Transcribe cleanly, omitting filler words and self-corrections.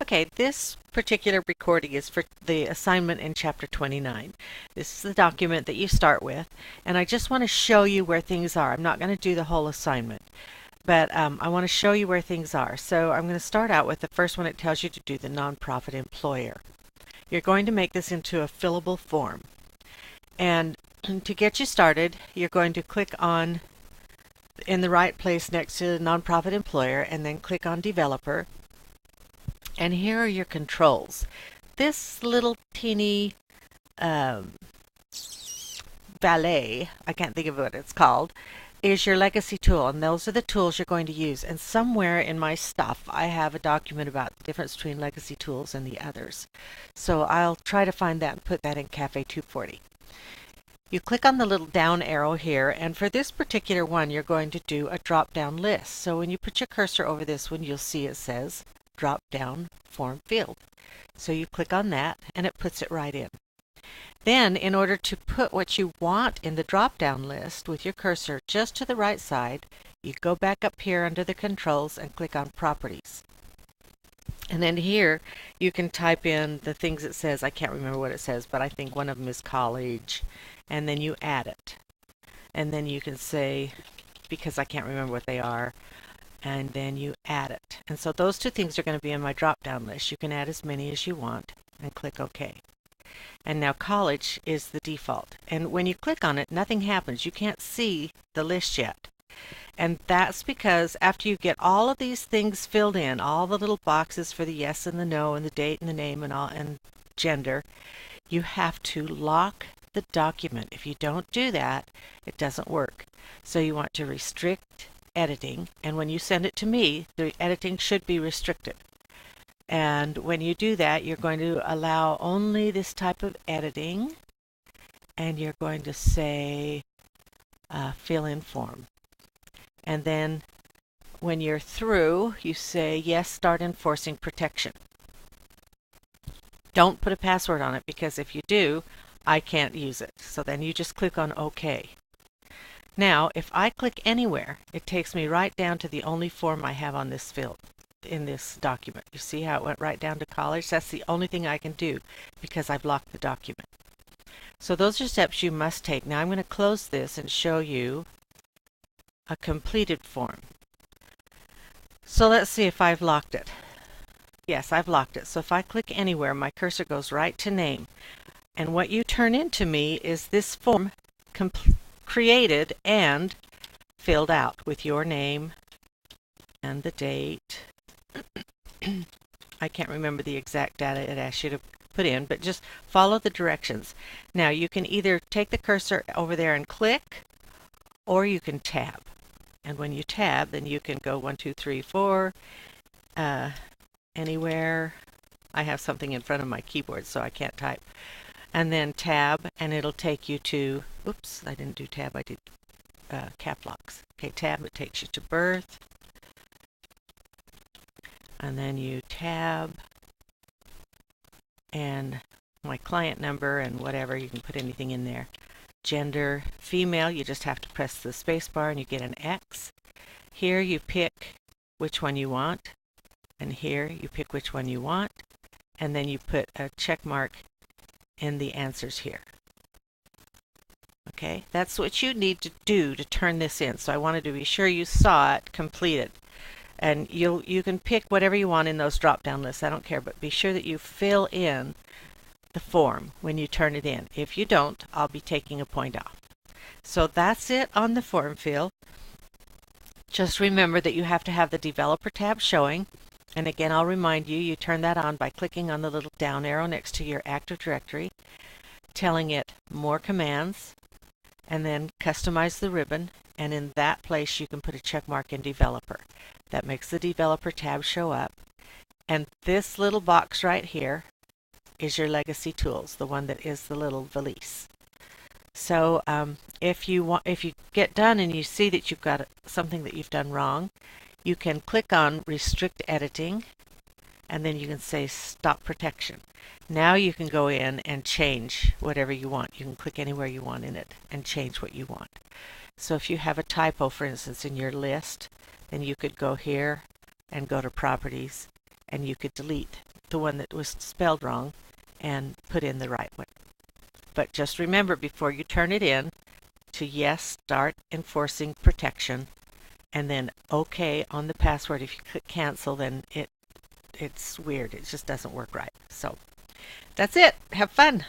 Okay, this particular recording is for the assignment in Chapter 29. This is the document that you start with, and I just want to show you where things are. I'm not going to do the whole assignment, but I want to show you where things are. So I'm going to start out with the first one. It tells you to do the nonprofit employer. You're going to make this into a fillable form. And to get you started, you're going to click on in the right place next to the nonprofit employer and then click on developer. And here are your controls. This little teeny valet, I can't think of what it's called, is your legacy tool, and those are the tools you're going to use. And somewhere in my stuff I have a document about the difference between legacy tools and the others. So I'll try to find that and put that in Cafe 240. You click on the little down arrow here, and for this particular one you're going to do a drop down list. So when you put your cursor over this one, you'll see it says drop down form field. So you click on that and it puts it right in. Then in order to put what you want in the drop down list with your cursor just to the right side, you go back up here under the controls and click on properties. And then here you can type in the things it says. I can't remember what it says, but I think one of them is college, and then you add it. And then you can say, because I can't remember what they are, and then you add it. And so those two things are going to be in my drop-down list. You can add as many as you want and click OK. And now college is the default. And when you click on it, nothing happens. You can't see the list yet. And that's because after you get all of these things filled in, all the little boxes for the yes and the no and the date and the name and all and gender, you have to lock the document. If you don't do that, it doesn't work. So you want to restrict editing, and when you send it to me, the editing should be restricted. And when you do that, you're going to allow only this type of editing, and you're going to say fill in form. And then when you're through, you say yes, start enforcing protection. Don't put a password on it, because if you do, I can't use it. So then you just click on OK. Now, if I click anywhere, it takes me right down to the only form I have on this field, in this document. You see how it went right down to college? That's the only thing I can do because I've locked the document. So those are steps you must take. Now I'm going to close this and show you a completed form. So let's see if I've locked it. Yes, I've locked it. So if I click anywhere, my cursor goes right to name. And what you turn into me is this form created and filled out with your name and the date. I can't remember the exact data it asks you to put in, but just follow the directions. Now you can either take the cursor over there and click, or you can tab. And when you tab, then you can go 1, 2, 3, 4, anywhere. I have something in front of my keyboard, so I can't type. And then tab, and it'll take you to, oops, I didn't do tab, I did cap locks. Okay, tab, it takes you to birth. And then you tab, and my client number and whatever, you can put anything in there. Gender, female, you just have to press the space bar and you get an X. Here you pick which one you want, and here you pick which one you want, and then you put a check mark in the answers here. Okay, that's what you need to do to turn this in. So I wanted to be sure you saw it completed. And you can pick whatever you want in those drop-down lists. I don't care, but be sure that you fill in the form when you turn it in. If you don't, I'll be taking a point off. So that's it on the form field. Just remember that you have to have the developer tab showing. And again, I'll remind you, you turn that on by clicking on the little down arrow next to your Active Directory, telling it more commands, and then customize the ribbon, and in that place you can put a check mark in developer. That makes the developer tab show up. And this little box right here is your legacy tools, the one that is the little valise. So if you get done and you see that you've got something that you've done wrong, you can click on restrict editing, and then you can say stop protection. Now you can go in and change whatever you want. You can click anywhere you want in it and change what you want. So if you have a typo, for instance, in your list, then you could go here and go to properties, and you could delete the one that was spelled wrong and put in the right one. But just remember before you turn it in to yes, start enforcing protection, and then OK on the password. If you click cancel, then it's weird. It just doesn't work right. So that's it. Have fun.